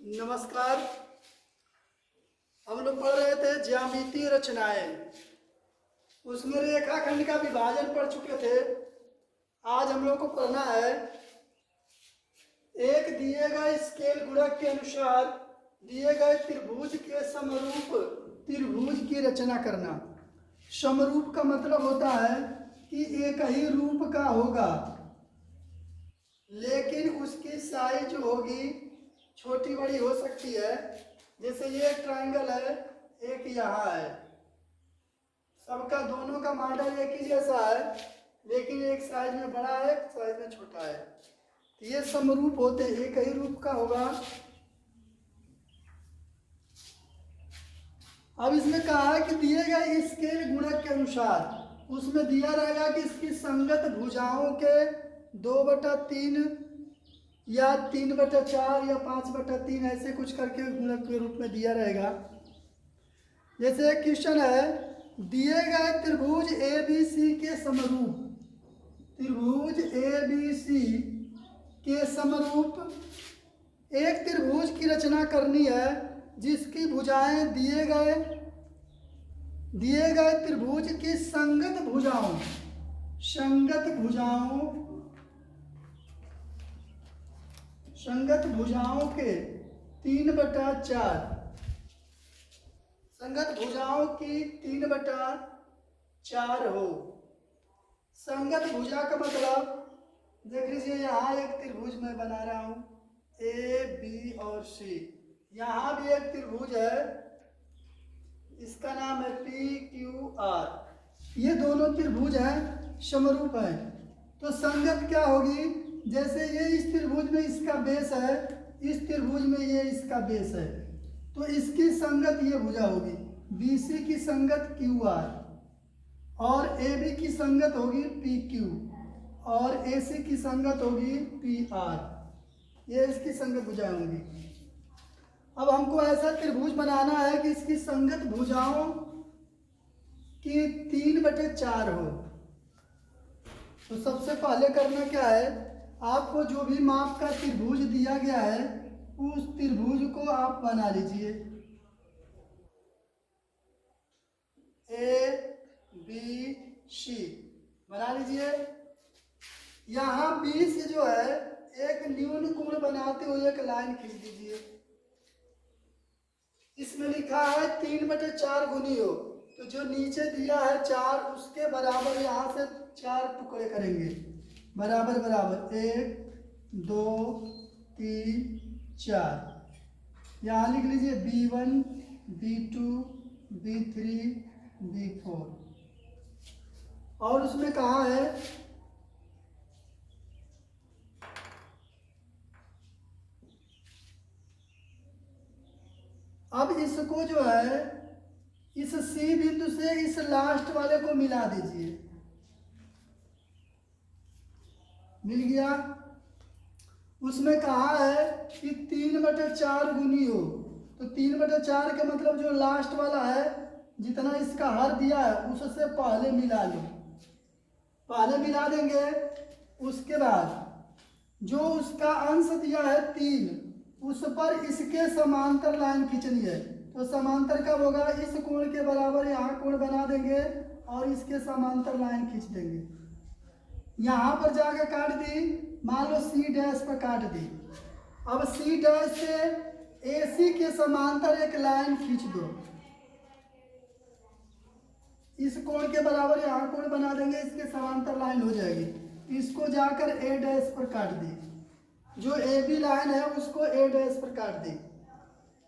नमस्कार। हम लोग पढ़ रहे थे ज्यामितीय रचनाएं। उसमें रेखाखंड का विभाजन पढ़ चुके थे। आज हम लोग को पढ़ना है एक दिए गए स्केल गुणक के अनुसार दिए गए त्रिभुज के समरूप त्रिभुज की रचना करना। समरूप का मतलब होता है कि एक ही रूप का होगा, लेकिन उसकी साइज जो होगी छोटी बड़ी हो सकती है। जैसे ये एक ट्रायंगल है, एक यहाँ है, सबका दोनों का मॉडल एक ही जैसा है, लेकिन एक साइज में बड़ा है, एक साइज में छोटा है। तो ये समरूप होते हैं, एक ही रूप का होगा। अब इसमें कहा है कि दिए गए स्केल गुणक के अनुसार उसमें दिया रहेगा कि इसकी संगत भुजाओं के 2/3 या 3/4 या 5/3 ऐसे कुछ करके गुणक के रूप में दिया रहेगा। जैसे एक क्वेश्चन है, दिए गए त्रिभुज ABC के समरूप, त्रिभुज ABC के समरूप एक त्रिभुज की रचना करनी है जिसकी भुजाएं दिए गए त्रिभुज की संगत भुजाओं के 3/4, संगत भुजाओं की 3/4 हो। संगत भुजा का मतलब देख लीजिए, यहाँ एक त्रिभुज मैं बना रहा हूँ AB और C। यहाँ भी एक त्रिभुज है, इसका नाम है PQR। ये दोनों त्रिभुज हैं, समरूप हैं। तो संगत क्या होगी? जैसे ये इस त्रिभुज में इसका बेस है, इस त्रिभुज में ये इसका बेस है, तो इसकी संगत ये भुजा होगी। BC की संगत QR और AB की संगत होगी PQ और AC की संगत होगी PR। ये इसकी संगत भुजाएं होंगी। अब हमको ऐसा त्रिभुज बनाना है कि इसकी संगत भुजाओं की 3/4 हो। तो सबसे पहले करना क्या है, आपको जो भी माप का त्रिभुज दिया गया है उस त्रिभुज को आप बना लीजिए। ABC बना लीजिए। यहाँ B से जो है एक न्यून कोण बनाते हुए एक लाइन खींच दीजिए। इसमें लिखा है 3/4 गुनी हो, तो जो नीचे दिया है 4 उसके बराबर यहाँ से 4 टुकड़े करेंगे, बराबर बराबर 1 2 3 4। यहाँ लिख लीजिए B1 B2 B3 B4। और उसमें कहा है अब इसको जो है इस C बिंदु से इस लास्ट वाले को मिला दीजिए। मिल गया। उसमें कहा है कि 3/4 गुनी हो, तो 3/4 का मतलब जो लास्ट वाला है जितना इसका हर दिया है उससे पहले मिला लो। पहले मिला देंगे, उसके बाद जो उसका अंश दिया है 3 उस पर इसके समांतर लाइन खींचनी है। तो समांतर कब होगा? इस कोण के बराबर यहाँ कोण बना देंगे और इसके समांतर लाइन खींच देंगे। यहाँ पर जाकर काट दी, मान लो C' पर काट दी। अब C' से AC के समांतर एक लाइन खींच दो। इस कोण के बराबर यहाँ कोण बना देंगे, इसके समांतर लाइन हो जाएगी। इसको जाकर A' पर काट दी। जो AB लाइन है उसको A' पर काट दी।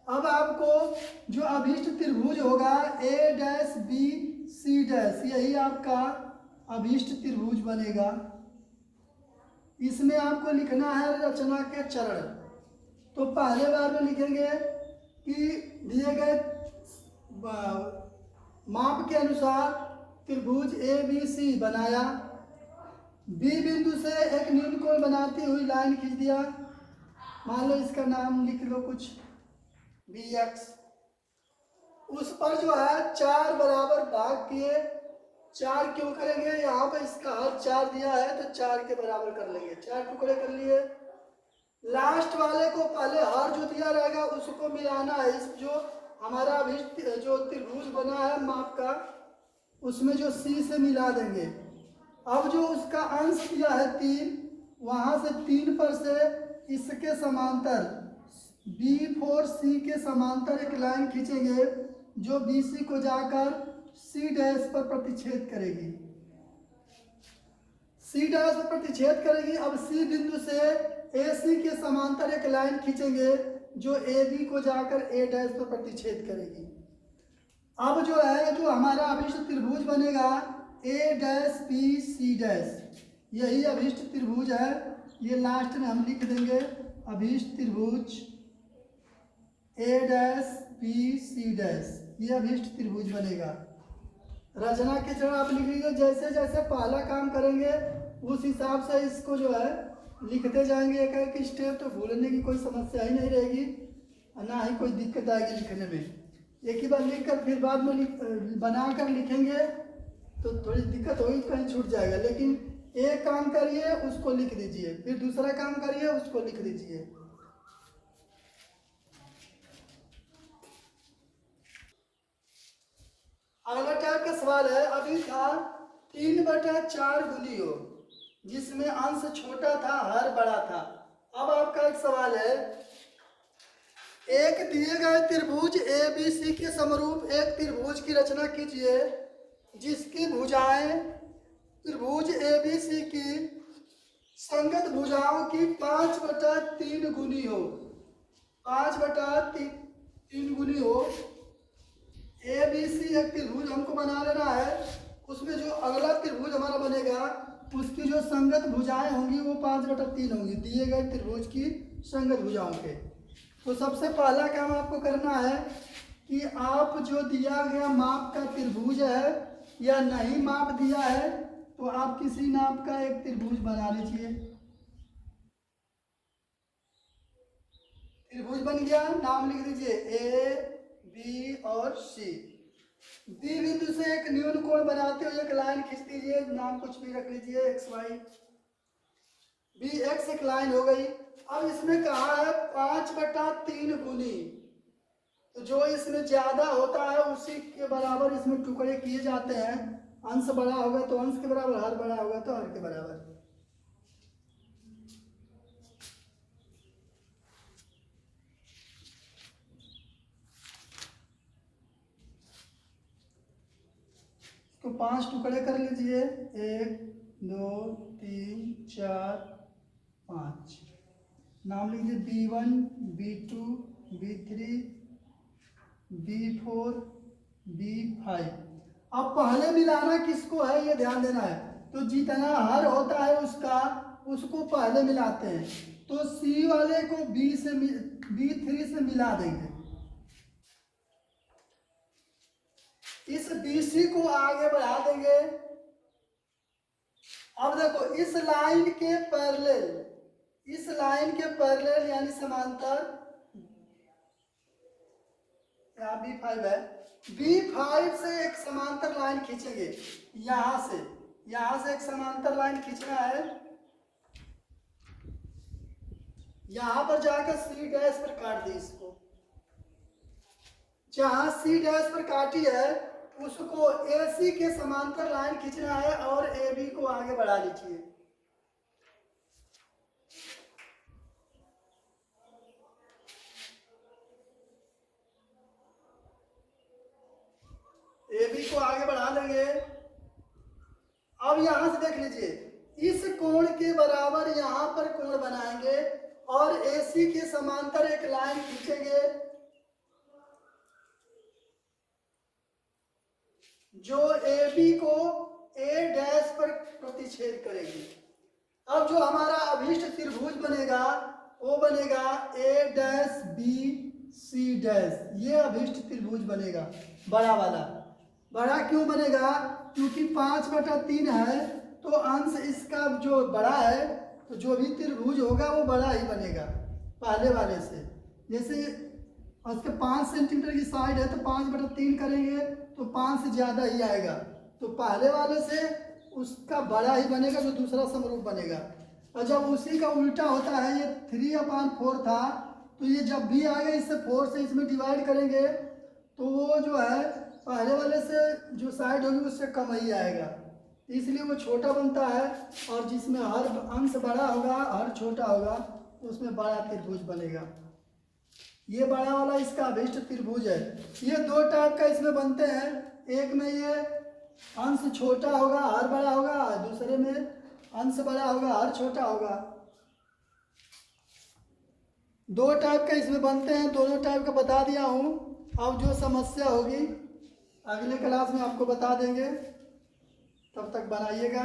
अब आपको जो अभीष्ट त्रिभुज होगा A'BC', यही आपका अभीष्ट त्रिभुज बनेगा। इसमें आपको लिखना है रचना के चरण। तो पहले बार में लिखेंगे कि दिए गए माप के अनुसार त्रिभुज ABC बनाया, B बिंदु से एक न्यून कोण बनाती हुई लाइन खींच दिया। मान लो इसका नाम लिख लो कुछ BX। उस पर जो है 4 बराबर भाग किए। 4 क्यों करेंगे? यहाँ पर इसका हर 4 दिया है तो 4 के बराबर कर लेंगे। 4 टुकड़े कर लिए। लास्ट वाले को पहले हर जो दिया रहेगा उसको मिलाना है। इस जो हमारा अभिष्ट जो त्रिभुज बना है माप का, उसमें जो सी से मिला देंगे। अब जो उसका अंश दिया है 3, वहाँ से 3 पर से इसके समांतर B4C के समांतर एक लाइन खींचेंगे जो BC को जाकर C डैश पर प्रतिच्छेद करेगी। C डैश पर प्रतिच्छेद करेगी। अब C बिंदु से AC के समांतर एक लाइन खींचेंगे जो AB को जाकर A डैश पर प्रतिच्छेद करेगी। अब जो है जो हमारा अभिष्ट त्रिभुज बनेगा A dash B C dash, यही अभिष्ट त्रिभुज है। ये लास्ट में हम लिख देंगे अभिष्ट त्रिभुज A dash B C dash, ये अभिष्ट त्रिभुज बनेगा। रचना के चरण आप लिख लीजिए। जैसे जैसे पहला काम करेंगे उस हिसाब से इसको जो है लिखते जाएंगे एक एक स्टेप, तो भूलने की कोई समस्या ही नहीं रहेगी, ना ही कोई दिक्कत आएगी लिखने में। एक ही बार लिख कर फिर बाद में बना कर लिखेंगे तो थोड़ी दिक्कत होगी, कहीं छूट जाएगा। लेकिन एक काम करिए उसको लिख दीजिए, फिर दूसरा काम करिए उसको लिख दीजिए। अगला टाइप का सवाल है, अभी था 3/4 गुनी हो जिसमें अंश छोटा था हर बड़ा था। अब आपका एक सवाल है, एक दिए गए त्रिभुज ABC के समरूप एक त्रिभुज की रचना कीजिए जिसकी भुजाएं त्रिभुज ABC की संगत भुजाओं की 5/3 गुनी हो। 5/3 गुनी हो। ABC एक त्रिभुज हमको बना लेना है, उसमें जो अगला त्रिभुज हमारा बनेगा उसकी जो संगत भुजाएं होंगी वो 5/3 होंगी दिए गए त्रिभुज की संगत भुजाओं के। तो सबसे पहला काम आपको करना है कि आप जो दिया गया माप का त्रिभुज है या नहीं माप दिया है तो आप किसी नाप का एक त्रिभुज बना लीजिए। त्रिभुज बन गया, नाम लिख दीजिए A B और C। बी बिंदु से एक न्यून कोण बनाते हुए एक लाइन खींच दीजिए, नाम कुछ भी रख लीजिए XY। BX एक लाइन हो गई। अब इसमें कहा है 5/3 गुनी, तो जो इसमें ज्यादा होता है उसी के बराबर इसमें टुकड़े किए जाते हैं। अंश बड़ा होगा तो अंश के बराबर, हर बड़ा होगा तो हर के बराबर। तो 5 टुकड़े कर लीजिए, 1 2 3 4 5। नाम लीजिए B1 B2 B3 B4 B5। अब पहले मिलाना किसको है ये ध्यान देना है, तो जितना हर होता है उसको पहले मिलाते हैं। तो C वाले को B3 से मिला देंगे। इस BC को आगे बढ़ा देंगे। अब देखो इस लाइन के पैरेलल यानी समांतर, यहाँ B5 है, B5 से एक समांतर लाइन खींचेंगे। यहां से एक समांतर लाइन खींचना है, यहां पर जाकर C डैश पर काट दी इसको। जहां C डैश पर काटी है उसको AC के समांतर लाइन खींचना है और AB को आगे बढ़ा लीजिए। AB को आगे बढ़ा लेंगे। अब यहां से देख लीजिए, इस कोण के बराबर यहां पर कोण बनाएंगे और AC के समांतर एक लाइन खींचेंगे जो AB को A डैश पर प्रतिच्छेद करेगी। अब जो हमारा अभिष्ट त्रिभुज बनेगा वो बनेगा A dash B C dash, ये अभिष्ट त्रिभुज बनेगा बड़ा वाला। बड़ा क्यों बनेगा, क्योंकि 5/3 है तो अंश इसका जो बड़ा है, तो जो भी त्रिभुज होगा वो बड़ा ही बनेगा पहले वाले से। जैसे उसके 5 सेंटीमीटर की साइड है तो 5/3 करेंगे तो 5 से ज़्यादा ही आएगा, तो पहले वाले से उसका बड़ा ही बनेगा जो दूसरा समरूप बनेगा। और जब उसी का उल्टा होता है, ये 3/4 था, तो ये जब भी आएगा इससे 4 से इसमें डिवाइड करेंगे तो वो जो है पहले वाले से जो साइड होगी उससे कम ही आएगा, इसलिए वो छोटा बनता है। और जिसमें हर अंश बड़ा होगा हर छोटा होगा तो उसमें बड़ा त्रिभुज बनेगा। ये बड़ा वाला इसका अभिष्ट त्रिभुज है। ये 2 टाइप का इसमें बनते हैं, एक में ये अंश छोटा होगा हर बड़ा होगा, दूसरे में अंश बड़ा होगा हर छोटा होगा। 2 टाइप का इसमें बनते हैं, दोनों टाइप का बता दिया हूँ। अब जो समस्या होगी अगले क्लास में आपको बता देंगे, तब तक बनाइएगा।